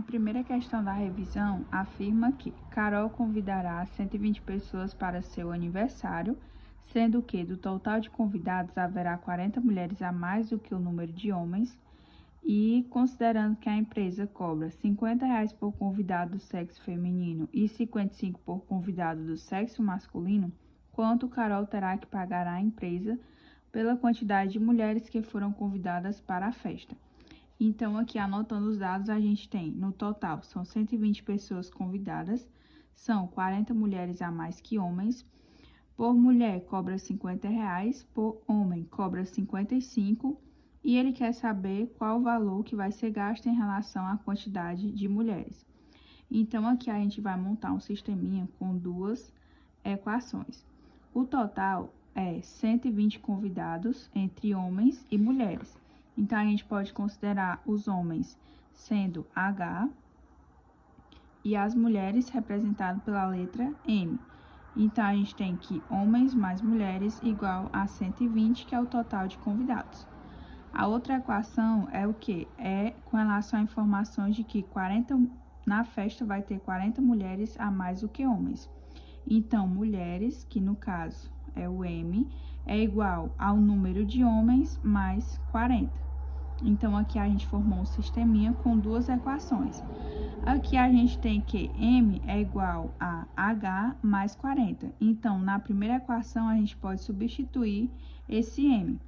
Na primeira questão da revisão, afirma que Carol convidará 120 pessoas para seu aniversário, sendo que, do total de convidados, haverá 40 mulheres a mais do que o número de homens, e considerando que a empresa cobra R$ 50 por convidado do sexo feminino e R$ 55 por convidado do sexo masculino, quanto Carol terá que pagar à empresa pela quantidade de mulheres que foram convidadas para a festa. Então, aqui anotando os dados, a gente tem, no total, são 120 pessoas convidadas, são 40 mulheres a mais que homens. Por mulher, cobra R$ 50, por homem, cobra 55, e ele quer saber qual o valor que vai ser gasto em relação à quantidade de mulheres. Então, aqui a gente vai montar um sisteminha com duas equações. O total é 120 convidados entre homens e mulheres. Então, a gente pode considerar os homens sendo H e as mulheres representadas pela letra M. Então, a gente tem que homens mais mulheres igual a 120, que é o total de convidados. A outra equação é o que? É com relação a informações de que na festa vai ter 40 mulheres a mais do que homens. Então, mulheres, que no caso é o M, é igual ao número de homens mais 40. Então, aqui a gente formou um sisteminha com duas equações. Aqui a gente tem que M é igual a H mais 40. Então, na primeira equação, a gente pode substituir esse M.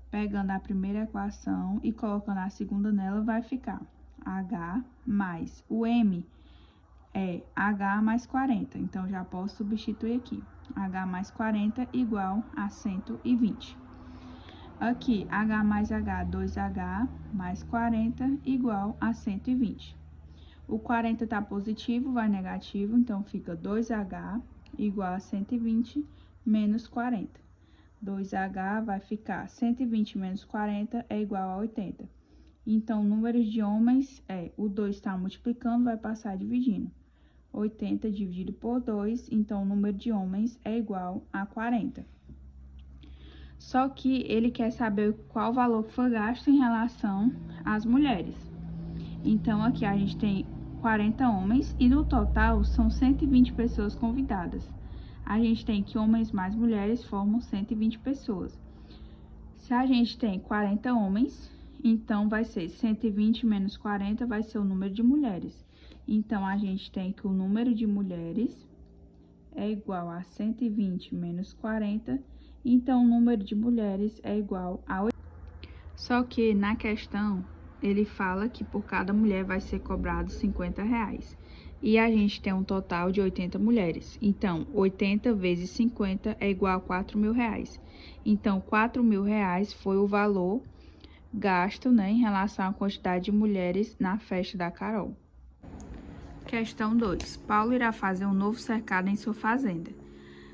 Pegando a primeira equação e colocando a segunda nela, vai ficar H mais o M é H mais 40. Então, já posso substituir aqui. H mais 40 igual a 120. Aqui, H mais H, 2H mais 40 igual a 120. O 40 está positivo, vai negativo, então fica 2H igual a 120 menos 40. 2H vai ficar 120 menos 40 é igual a 80. Então, o número de homens o 2 está multiplicando, vai passar dividindo. 80 dividido por 2, então o número de homens é igual a 40. Só que ele quer saber qual valor foi gasto em relação às mulheres. Então, aqui a gente tem 40 homens e no total são 120 pessoas convidadas. A gente tem que homens mais mulheres formam 120 pessoas. Se a gente tem 40 homens, então vai ser 120 menos 40 vai ser o número de mulheres. Então, a gente tem que o número de mulheres é igual a 120 menos 40, então o número de mulheres é igual a 80. Só que na questão, ele fala que por cada mulher vai ser cobrado R$ 50. E a gente tem um total de 80 mulheres. Então, 80 vezes 50 é igual a R$ 4.000. Então, R$ 4.000 foi o valor gasto, em relação à quantidade de mulheres na festa da Carol. Questão 2. Paulo irá fazer um novo cercado em sua fazenda.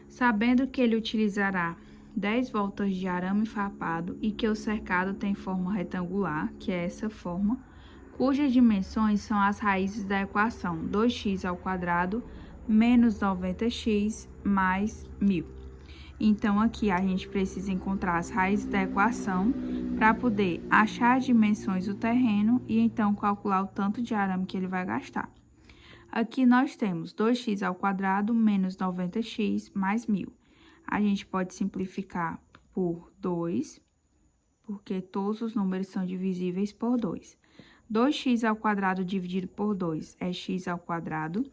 Sabendo que ele utilizará 10 voltas de arame farpado e que o cercado tem forma retangular, que é essa forma, cujas dimensões são as raízes da equação 2x² menos 90x mais 1.000. Então, aqui a gente precisa encontrar as raízes da equação para poder achar as dimensões do terreno e então calcular o tanto de arame que ele vai gastar. Aqui nós temos 2x² menos 90x mais 1.000. A gente pode simplificar por 2, porque todos os números são divisíveis por 2. 2x² dividido por 2 é x²,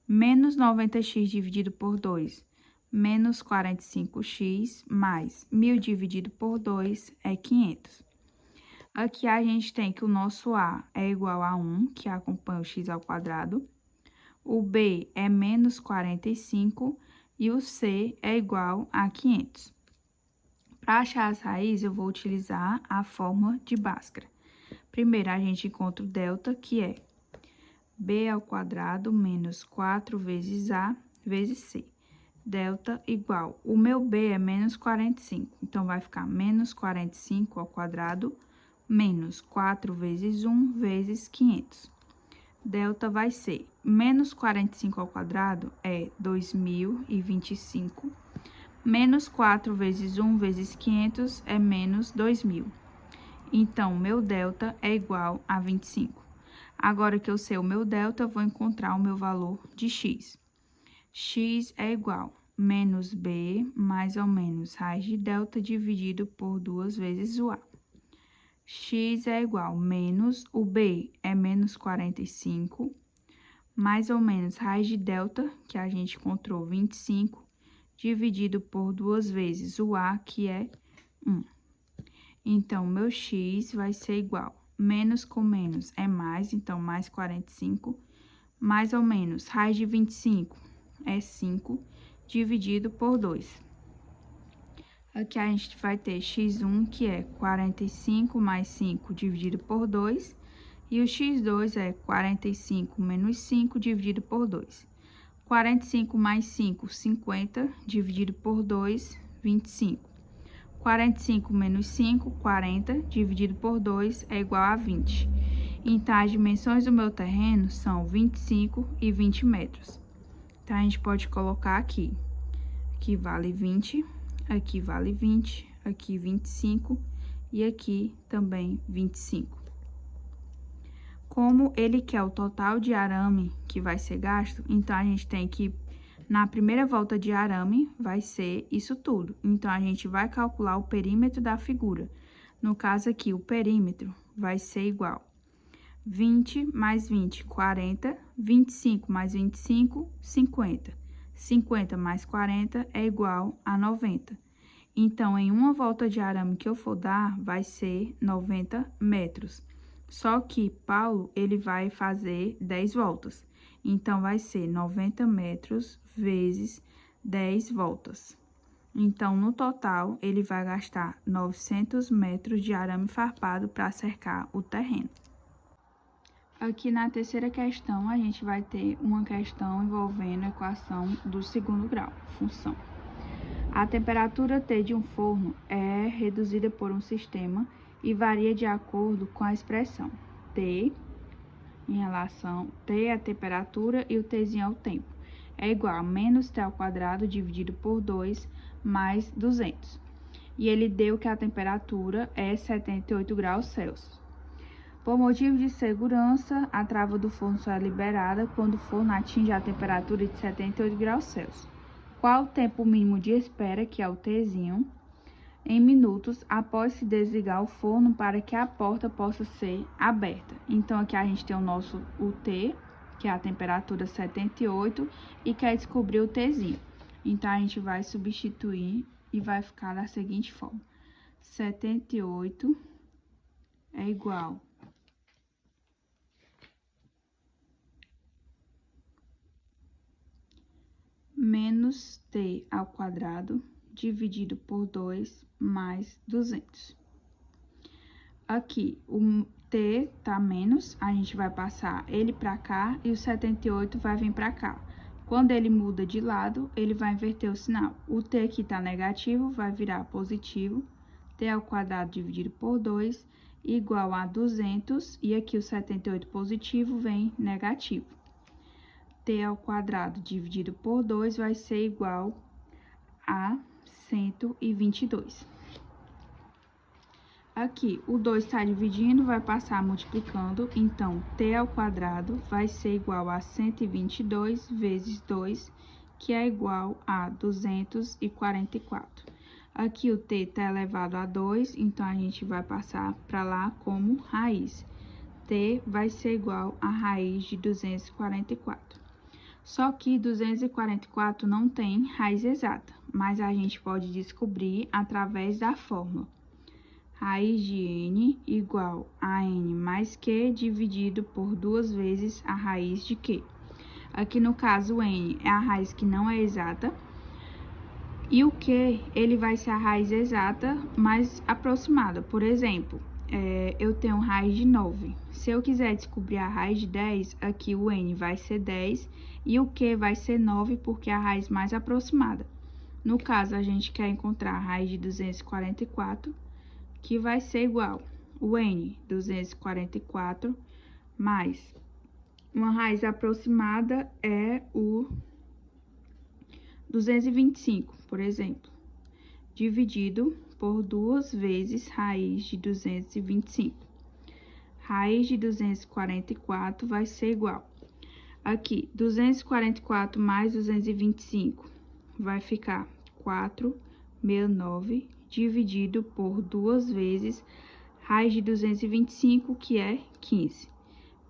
menos 90x dividido por 2, menos 45x, mais 1.000 dividido por 2 é 500. Aqui a gente tem que o nosso A é igual a 1, que acompanha o x², o B é menos 45 e o C é igual a 500. Para achar as raízes, eu vou utilizar a fórmula de Bhaskara. Primeiro, a gente encontra o delta, que é b² menos 4 vezes A vezes C. Delta igual, o meu B é menos 45, então vai ficar menos 45² menos 4 vezes 1 vezes 500. Delta vai ser menos 45² é 2025, menos 4 vezes 1 vezes 500 é menos 2.000. Então, meu delta é igual a 25. Agora que eu sei o meu delta, eu vou encontrar o meu valor de x. X é igual a menos b mais ou menos raiz de delta dividido por 2 vezes o a. X é igual a menos, o b é menos 45, mais ou menos raiz de delta, que a gente encontrou 25, dividido por 2 vezes o a, que é 1. Então, meu x vai ser igual, menos com menos é mais, então mais 45, mais ou menos, raiz de 25 é 5, dividido por 2. Aqui a gente vai ter x1, que é 45 mais 5 dividido por 2, e o x2 é 45 menos 5 dividido por 2. 45 mais 5, 50, dividido por 2, 25. 45 menos 5, 40, dividido por 2, é igual a 20. Então, as dimensões do meu terreno são 25 e 20 metros. Então, a gente pode colocar aqui. Aqui vale 20, aqui vale 20, aqui 25 e aqui também 25. Como ele quer o total de arame que vai ser gasto, então, a gente tem que... Na primeira volta de arame, vai ser isso tudo. Então, a gente vai calcular o perímetro da figura. No caso aqui, o perímetro vai ser igual 20 mais 20, 40. 25 mais 25, 50. 50 mais 40 é igual a 90. Então, em uma volta de arame que eu for dar, vai ser 90 metros. Só que Paulo, ele vai fazer 10 voltas. Então, vai ser 90 metros vezes 10 voltas. Então, no total, ele vai gastar 900 metros de arame farpado para cercar o terreno. Aqui na terceira questão, a gente vai ter uma questão envolvendo a equação do segundo grau, função. A temperatura T de um forno é reduzida por um sistema e varia de acordo com a expressão T, em relação T é a temperatura e o Tzinho é o tempo. É igual a menos T ao quadrado dividido por 2 mais 200. E ele deu que a temperatura é 78 graus Celsius. Por motivo de segurança, a trava do forno só é liberada quando o forno atinge a temperatura de 78 graus Celsius. Qual o tempo mínimo de espera, que é o Tzinho, em minutos após se desligar o forno para que a porta possa ser aberta? Então, aqui a gente tem o T, que é a temperatura 78, e quer descobrir o Tzinho. Então, a gente vai substituir e vai ficar da seguinte forma. 78 é igual menos T ao quadrado dividido por 2 mais 200. Aqui, o T tá menos, a gente vai passar ele para cá e o 78 vai vir para cá. Quando ele muda de lado, ele vai inverter o sinal. O T aqui tá negativo, vai virar positivo. T ao quadrado dividido por 2 igual a 200, e aqui o 78 positivo vem negativo. T ao quadrado dividido por 2 vai ser igual a 122. Aqui, o 2 está dividindo, vai passar multiplicando, então, T ao quadrado vai ser igual a 122 vezes 2, que é igual a 244. Aqui, o T está elevado a 2, então, a gente vai passar para lá como raiz. T vai ser igual a raiz de 244. Só que 244 não tem raiz exata, mas a gente pode descobrir através da fórmula. Raiz de n igual a n mais q dividido por 2 vezes a raiz de q. Aqui no caso, n é a raiz que não é exata, e o q, ele vai ser a raiz exata mais aproximada. Por exemplo, eu tenho raiz de 9. Se eu quiser descobrir a raiz de 10, aqui o n vai ser 10 e o q vai ser 9, porque é a raiz mais aproximada. No caso, a gente quer encontrar a raiz de 244, que vai ser igual o n, 244, mais uma raiz aproximada é o 225, por exemplo, dividido por 2 vezes raiz de 225. Raiz de 244 vai ser igual. Aqui, 244 mais 225 vai ficar 469 dividido por 2 vezes raiz de 225, que é 15.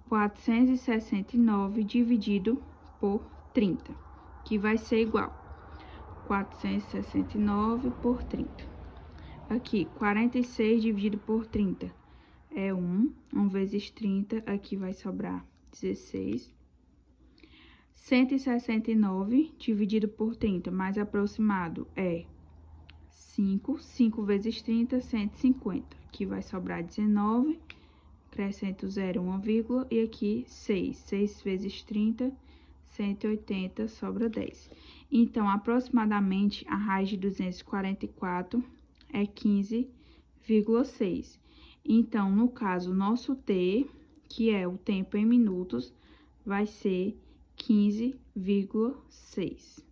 469 dividido por 30, que vai ser igual. 469 por 30. Aqui, 46 dividido por 30 é 1. 1 vezes 30, aqui vai sobrar 16. 169 dividido por 30, mais aproximado, é 5. 5 vezes 30, 150. Aqui vai sobrar 19. Acrescento 0, 1 vírgula, e aqui 6. 6 vezes 30, 180, sobra 10. Então, aproximadamente, a raiz de 244 é 15,6. Então, no caso, o nosso T, que é o tempo em minutos, vai ser 15,6.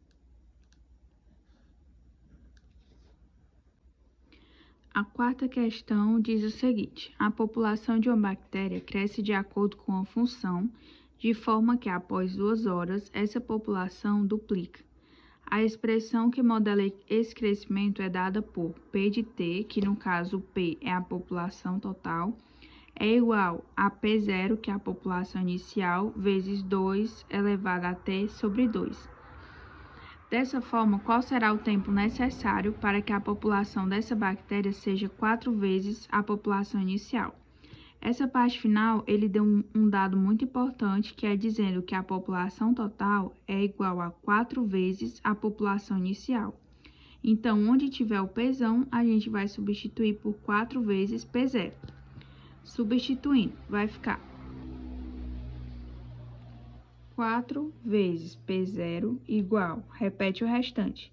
A quarta questão diz o seguinte: a população de uma bactéria cresce de acordo com a função, de forma que após 2 horas, essa população duplica. A expressão que modela esse crescimento é dada por P de T, que no caso P é a população total, é igual a P0, que é a população inicial, vezes 2 elevado a T sobre 2. Dessa forma, qual será o tempo necessário para que a população dessa bactéria seja 4 vezes a população inicial? Essa parte final, ele deu um dado muito importante, que é dizendo que a população total é igual a 4 vezes a população inicial. Então, onde tiver o Pzão, a gente vai substituir por 4 vezes P0. Substituindo, vai ficar 4 vezes P0 igual, repete o restante,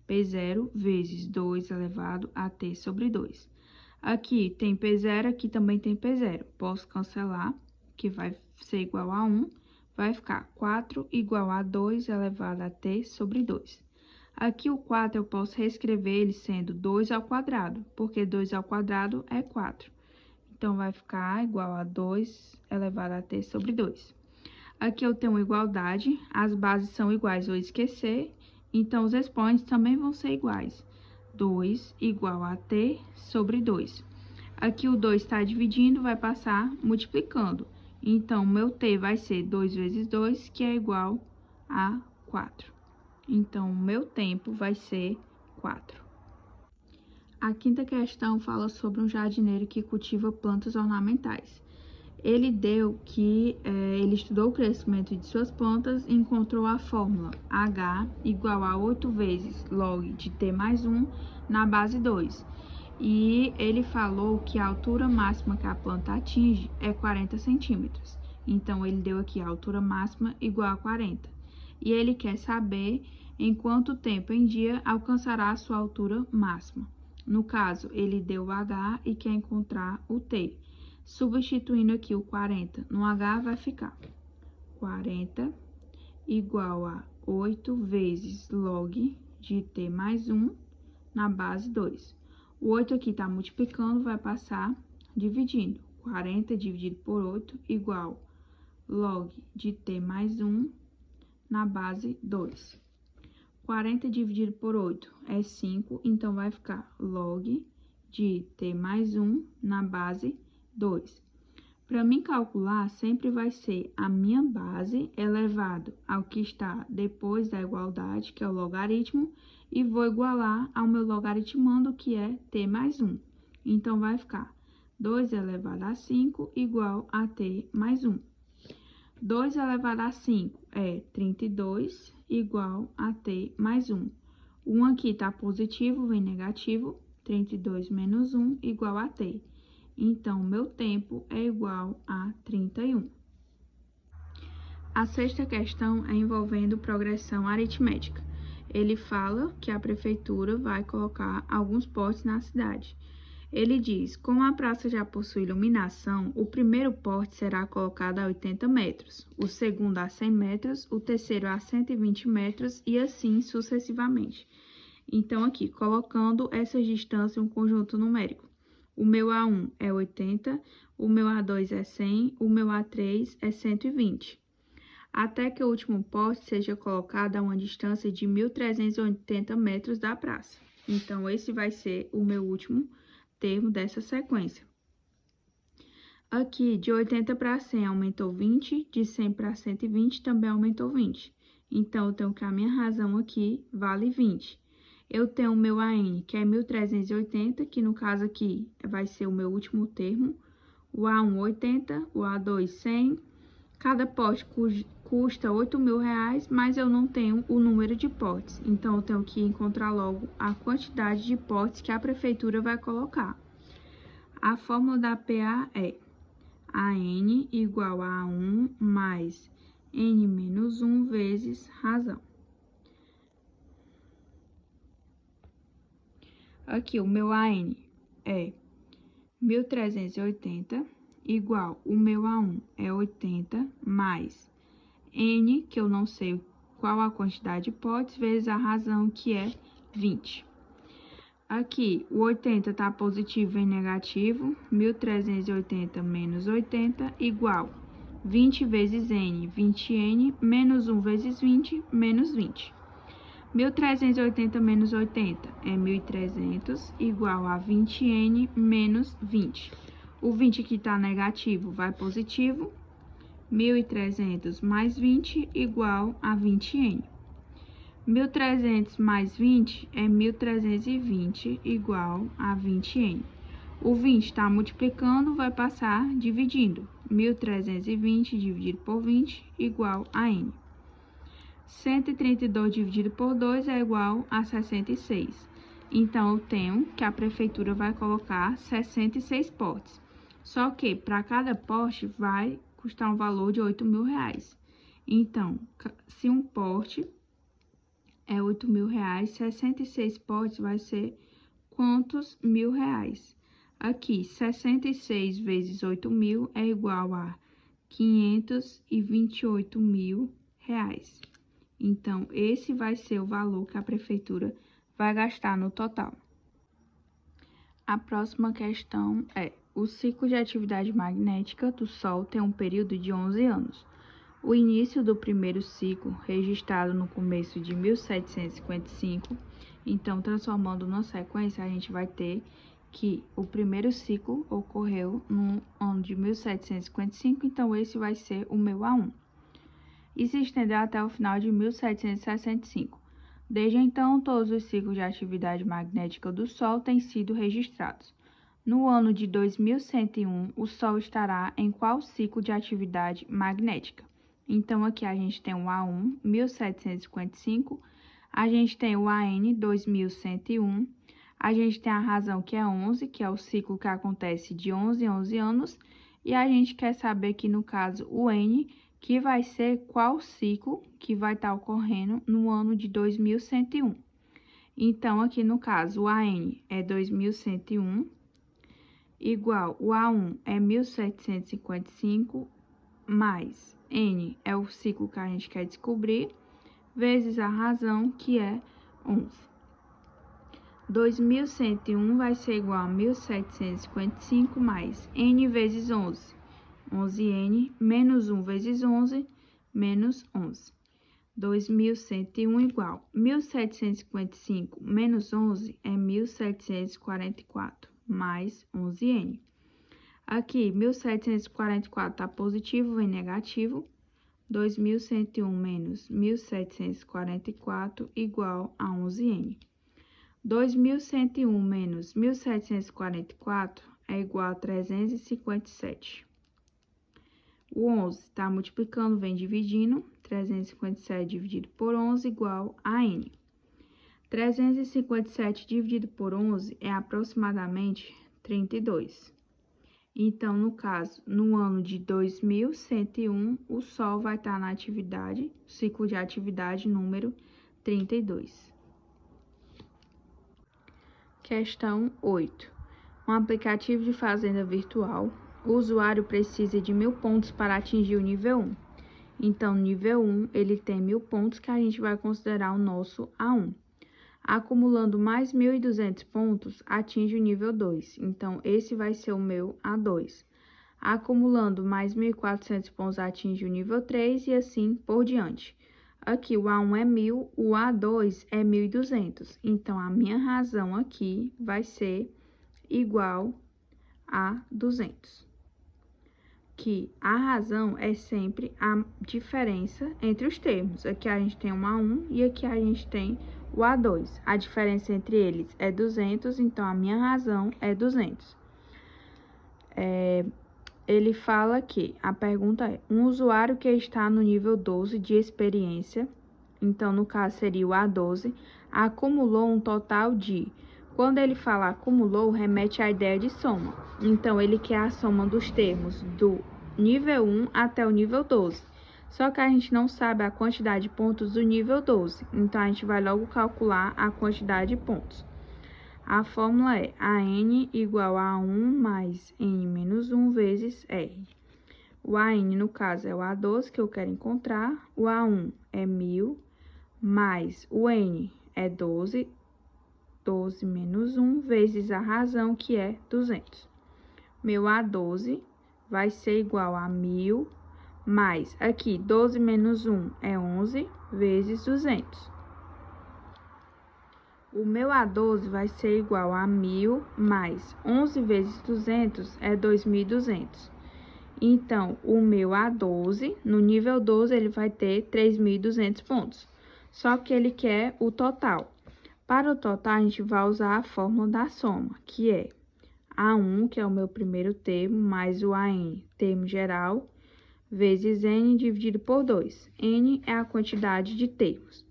P0 vezes 2 elevado a T sobre 2. Aqui tem P0, aqui também tem P0. Posso cancelar, que vai ser igual a 1. Vai ficar 4 igual a 2 elevado a T sobre 2. Aqui o 4 eu posso reescrever ele sendo 2 ao quadrado, porque 2 ao quadrado é 4. Então, vai ficar igual a 2 elevado a T sobre 2. Aqui eu tenho igualdade, as bases são iguais, vou esquecer, então os expoentes também vão ser iguais. 2 igual a T sobre 2. Aqui o 2 está dividindo, vai passar multiplicando. Então, meu T vai ser 2 vezes 2, que é igual a 4. Então, o meu tempo vai ser 4. A quinta questão fala sobre um jardineiro que cultiva plantas ornamentais. Ele deu que ele estudou o crescimento de suas plantas e encontrou a fórmula H igual a 8 vezes log de T mais 1 na base 2. E ele falou que a altura máxima que a planta atinge é 40 centímetros. Então, ele deu aqui a altura máxima igual a 40. E ele quer saber em quanto tempo em dia alcançará a sua altura máxima. No caso, ele deu o H e quer encontrar o T. Substituindo aqui o 40 no H, vai ficar 40 igual a 8 vezes log de T mais 1 na base 2. O 8 aqui está multiplicando, vai passar dividindo. 40 dividido por 8 igual log de T mais 1 na base 2. 40 dividido por 8 é 5, então vai ficar log de T mais 1 na base 2. Para mim calcular, sempre vai ser a minha base elevado ao que está depois da igualdade, que é o logaritmo, e vou igualar ao meu logaritmando, que é T mais 1. Então, vai ficar 2 elevado a 5 igual a T mais 1. 2 elevado a 5 é 32 igual a T mais 1. 1 aqui está positivo, vem negativo, 32 menos 1 igual a T. Então, meu tempo é igual a 31. A sexta questão é envolvendo progressão aritmética. Ele fala que a prefeitura vai colocar alguns postes na cidade. Ele diz, como a praça já possui iluminação, o primeiro poste será colocado a 80 metros, o segundo a 100 metros, o terceiro a 120 metros e assim sucessivamente. Então, aqui, colocando essas distâncias em um conjunto numérico. O meu A1 é 80, o meu A2 é 100, o meu A3 é 120. Até que o último poste seja colocado a uma distância de 1.380 metros da praça. Então, esse vai ser o meu último termo dessa sequência. Aqui, de 80 para 100 aumentou 20, de 100 para 120 também aumentou 20. Então, eu tenho que a minha razão aqui vale 20. Eu tenho o meu AN, que é 1.380, que no caso aqui vai ser o meu último termo. O A1, 80, o A2, 100. Cada pote custa R$8.000, mas eu não tenho o número de potes. Então, eu tenho que encontrar logo a quantidade de potes que a prefeitura vai colocar. A fórmula da PA é AN igual a 1 mais N menos 1 vezes razão. Aqui, o meu AN é 1.380, igual o meu A1 é 80, mais N, que eu não sei qual a quantidade de potes, vezes a razão, que é 20. Aqui, o 80 tá positivo e negativo, 1.380 menos 80, igual 20 vezes N, 20N, menos 1 vezes 20, menos 20. 1.380 menos 80 é 1.300, igual a 20N menos 20. O 20 que tá negativo vai positivo, 1.300 mais 20 igual a 20N. 1.300 mais 20 é 1.320 igual a 20N. O 20 está multiplicando, vai passar dividindo. 1.320 dividido por 20 igual a N. 132 dividido por 2 é igual a 66. Então, eu tenho que a prefeitura vai colocar 66 potes. Só que, para cada pote, vai custar um valor de R$8.000. Então, se um pote é R$8.000, 66 potes vai ser quantos R$1.000? Aqui, 66 vezes 8.000 é igual a R$528.000. Então, esse vai ser o valor que a prefeitura vai gastar no total. A próxima questão é: o ciclo de atividade magnética do Sol tem um período de 11 anos. O início do primeiro ciclo, registrado no começo de 1755, então, transformando na sequência, a gente vai ter que o primeiro ciclo ocorreu no ano de 1755, então esse vai ser o meu A1. E se estendeu até o final de 1765. Desde então, todos os ciclos de atividade magnética do Sol têm sido registrados. No ano de 2101, o Sol estará em qual ciclo de atividade magnética? Então, aqui a gente tem o A1, 1755, a gente tem o AN, 2101, a gente tem a razão, que é 11, que é o ciclo que acontece de 11 em 11 anos, e a gente quer saber aqui, no caso, o N, que vai ser qual ciclo que vai estar ocorrendo no ano de 2101. Então, aqui no caso, o AN é 2101, igual o A1 é 1755, mais N é o ciclo que a gente quer descobrir, vezes a razão, que é 11. 2101 vai ser igual a 1755 mais N vezes 11. 11N menos 1 vezes 11, menos 11. 2101 igual 1755 menos 11 é 1744, mais 11N. Aqui, 1744 está positivo, vem negativo. 2101 menos 1744 igual a 11N. 2101 menos 1744 é igual a 357. O 11 está multiplicando, vem dividindo. 357 dividido por 11 igual a N. 357 dividido por 11 é aproximadamente 32. Então, no caso, no ano de 2101, o Sol vai estar na atividade, ciclo de atividade número 32. Questão 8. Um aplicativo de fazenda virtual. O usuário precisa de 1.000 pontos para atingir o nível 1. Então, nível 1, ele tem 1.000 pontos que a gente vai considerar o nosso A1. Acumulando mais 1.200 pontos, atinge o nível 2. Então, esse vai ser o meu A2. Acumulando mais 1.400 pontos atinge o nível 3 e assim por diante. Aqui o A1 é 1.000, o A2 é 1.200. Então, a minha razão aqui vai ser igual a 200. Que a razão é sempre a diferença entre os termos. Aqui a gente tem o A1 e aqui a gente tem o A2. A diferença entre eles é 200, então a minha razão é 200. Ele fala que a pergunta é: um usuário que está no nível 12 de experiência, então no caso seria o A12, acumulou um total de... Quando ele fala acumulou, remete à ideia de soma. Então, ele quer a soma dos termos do nível 1 até o nível 12. Só que a gente não sabe a quantidade de pontos do nível 12. Então, a gente vai logo calcular a quantidade de pontos. A fórmula é AN igual a 1 mais N menos 1 vezes R. O AN, no caso, é o A12 que eu quero encontrar. O A1 é 1.000, mais o N é 12. 12 menos 1 vezes a razão, que é 200. Meu A12 vai ser igual a 1.000, mais aqui 12 menos 1 é 11, vezes 200. O meu A12 vai ser igual a 1.000 mais 11 vezes 200 é 2.200. Então, o meu A12, no nível 12, ele vai ter 3.200 pontos. Só que ele quer o total. Para o total, a gente vai usar a fórmula da soma, que é A1, que é o meu primeiro termo, mais o AN, termo geral, vezes N dividido por 2. N é a quantidade de termos.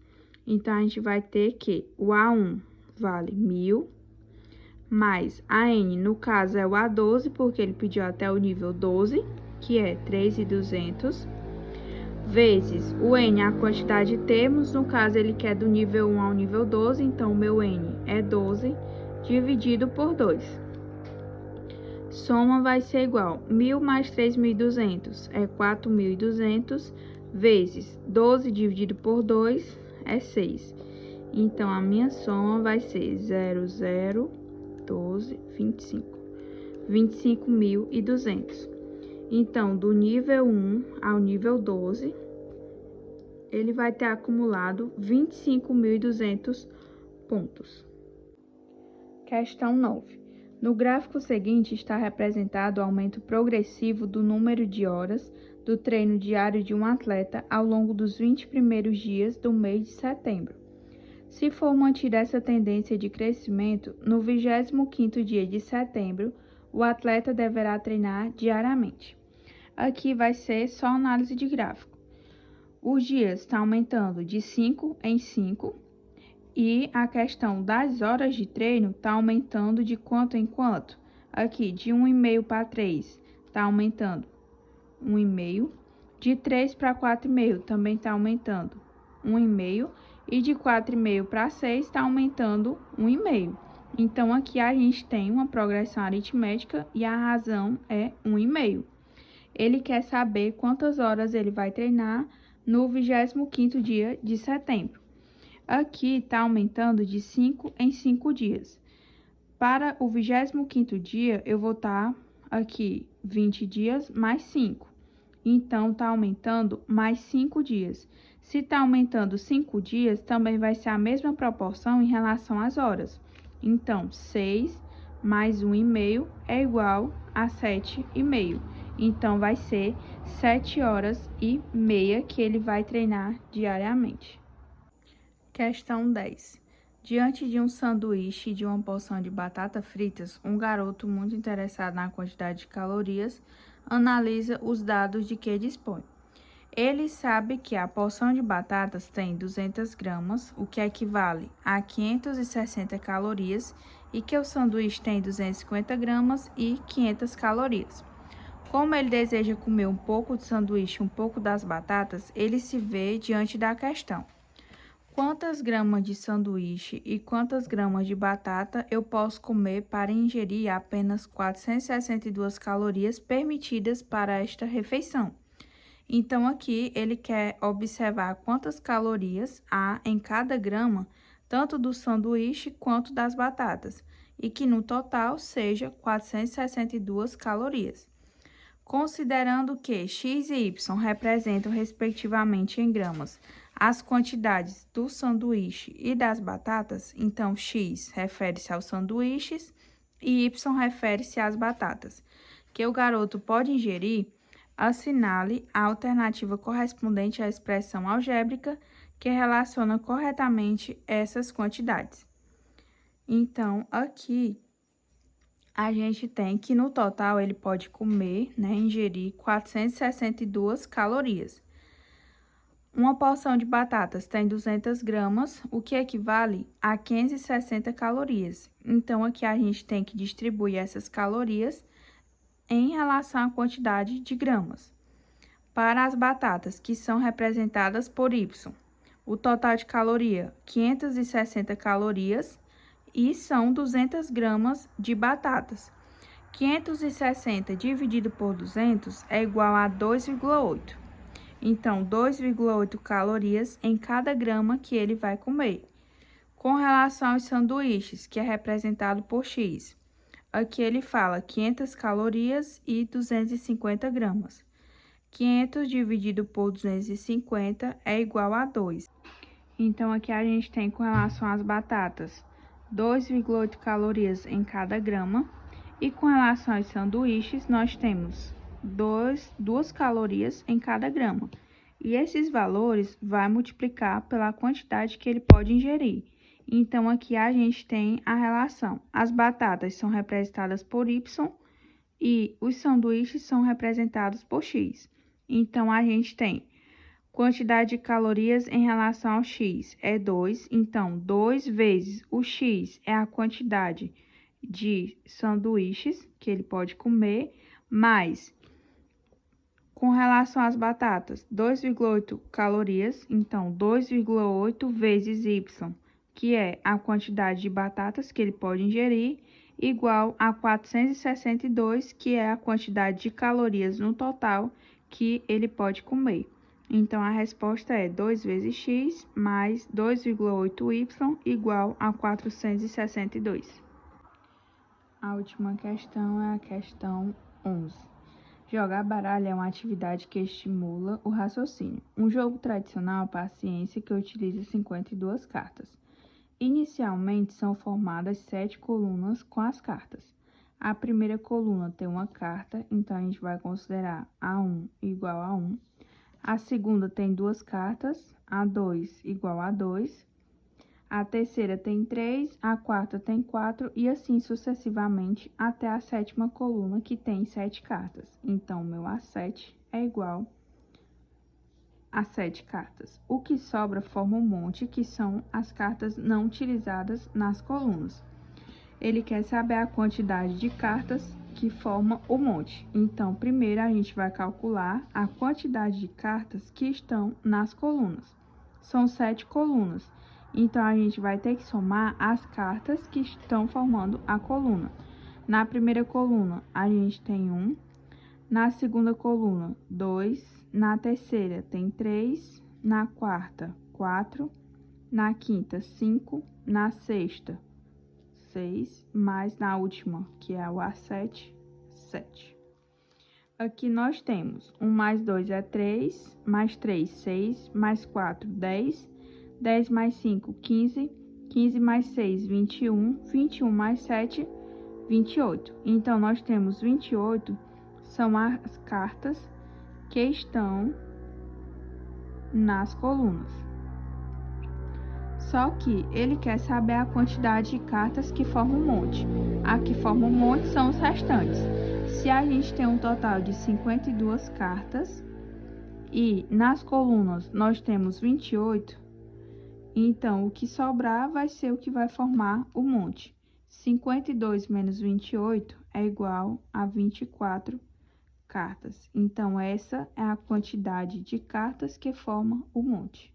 Então, a gente vai ter que o A1 vale 1.000, mais a N, no caso, é o A12, porque ele pediu até o nível 12, que é 3.200, vezes o N, a quantidade de termos, no caso, ele quer do nível 1 ao nível 12, então, o meu N é 12, dividido por 2. Soma vai ser igual, 1.000 mais 3.200 é 4.200, vezes 12 dividido por 2 é 6. Então, a minha soma vai ser 0,012, 25. 25.200. Então, do nível 1 ao nível 12, ele vai ter acumulado 25.200 pontos. Questão 9. No gráfico seguinte está representado o aumento progressivo do número de horas do treino diário de um atleta ao longo dos 20 primeiros dias do mês de setembro. Se for mantida essa tendência de crescimento, no 25º dia de setembro, o atleta deverá treinar diariamente. Aqui vai ser só análise de gráfico. Os dias estão aumentando de 5 em 5 e a questão das horas de treino está aumentando de quanto em quanto. Aqui, de 1,5 para 3, está aumentando 1,5. De 3 para 4,5 também está aumentando 1,5. E de 4,5 para 6 está aumentando 1,5. Então, aqui a gente tem uma progressão aritmética e a razão é 1,5. Ele quer saber quantas horas ele vai treinar no 25º dia de setembro. Aqui está aumentando de 5 em 5 dias. Para o 25º dia, eu vou estar aqui 20 dias mais 5. Então, está aumentando mais 5 dias. Se está aumentando 5 dias, também vai ser a mesma proporção em relação às horas. Então, 6 mais 1,5 é igual a 7,5. Então, vai ser 7 horas e meia que ele vai treinar diariamente. Questão 10. Diante de um sanduíche e de uma porção de batata fritas, um garoto muito interessado na quantidade de calorias analisa os dados de que dispõe. Ele sabe que a porção de batatas tem 200 gramas, o que equivale a 560 calorias, e que o sanduíche tem 250 gramas e 500 calorias. Como ele deseja comer um pouco de sanduíche e um pouco das batatas, ele se vê diante da questão: quantas gramas de sanduíche e quantas gramas de batata eu posso comer para ingerir apenas 462 calorias permitidas para esta refeição? Então, aqui ele quer observar quantas calorias há em cada grama, tanto do sanduíche quanto das batatas, e que no total seja 462 calorias. Considerando que x e y representam, respectivamente, em gramas, as quantidades do sanduíche e das batatas, então x refere-se aos sanduíches e y refere-se às batatas, que o garoto pode ingerir, assinale a alternativa correspondente à expressão algébrica que relaciona corretamente essas quantidades. Então, aqui a gente tem que no total ele pode comer, ingerir 462 calorias. Uma porção de batatas tem 200 gramas, o que equivale a 560 calorias. Então, aqui a gente tem que distribuir essas calorias em relação à quantidade de gramas. Para as batatas, que são representadas por Y, o total de caloria, 560 calorias, e são 200 gramas de batatas. 560 dividido por 200 é igual a 2,8. Então, 2,8 calorias em cada grama que ele vai comer. Com relação aos sanduíches, que é representado por X, aqui ele fala 500 calorias e 250 gramas. 500 dividido por 250 é igual a 2. Então, aqui a gente tem com relação às batatas, 2,8 calorias em cada grama. E com relação aos sanduíches, nós temos 2 calorias em cada grama. E esses valores vai multiplicar pela quantidade que ele pode ingerir. Então, aqui a gente tem a relação. As batatas são representadas por Y e os sanduíches são representados por X. Então, a gente tem quantidade de calorias em relação ao X é 2, então 2 vezes o X é a quantidade de sanduíches que ele pode comer, mais, com relação às batatas, 2,8 calorias, então 2,8 vezes Y, que é a quantidade de batatas que ele pode ingerir, igual a 462, que é a quantidade de calorias no total que ele pode comer. Então, a resposta é 2 vezes x mais 2,8y igual a 462. A última questão é a questão 11. Jogar baralho é uma atividade que estimula o raciocínio. Um jogo tradicional para a ciência que utiliza 52 cartas. Inicialmente, são formadas 7 colunas com as cartas. A primeira coluna tem uma carta, então a gente vai considerar A1 igual a 1. A segunda tem 2 cartas, A2 igual a 2. A terceira tem 3, a quarta tem 4 e assim sucessivamente até a sétima coluna, que tem 7 cartas. Então, meu A7 é igual a 7 cartas. O que sobra forma um monte, que são as cartas não utilizadas nas colunas. Ele quer saber a quantidade de cartas que forma o monte. Então, primeiro a gente vai calcular a quantidade de cartas que estão nas colunas. São 7 colunas. Então, a gente vai ter que somar as cartas que estão formando a coluna. Na primeira coluna, a gente tem 1. Na segunda coluna, 2. Na terceira, tem 3. Na quarta, 4. Na quinta, 5. Na sexta, 6, mais na última, que é o A7, 7. Aqui nós temos 1 mais 2 é 3, mais 3, 6, mais 4, 10, 10 mais 5, 15, 15 mais 6, 21, 21 mais 7, 28. Então, nós temos 28, são as cartas que estão nas colunas. Só que ele quer saber a quantidade de cartas que formam um monte. A que formam um monte são os restantes. Se a gente tem um total de 52 cartas e nas colunas nós temos 28, então o que sobrar vai ser o que vai formar o monte. 52 menos 28 é igual a 24 cartas. Então, essa é a quantidade de cartas que forma o monte.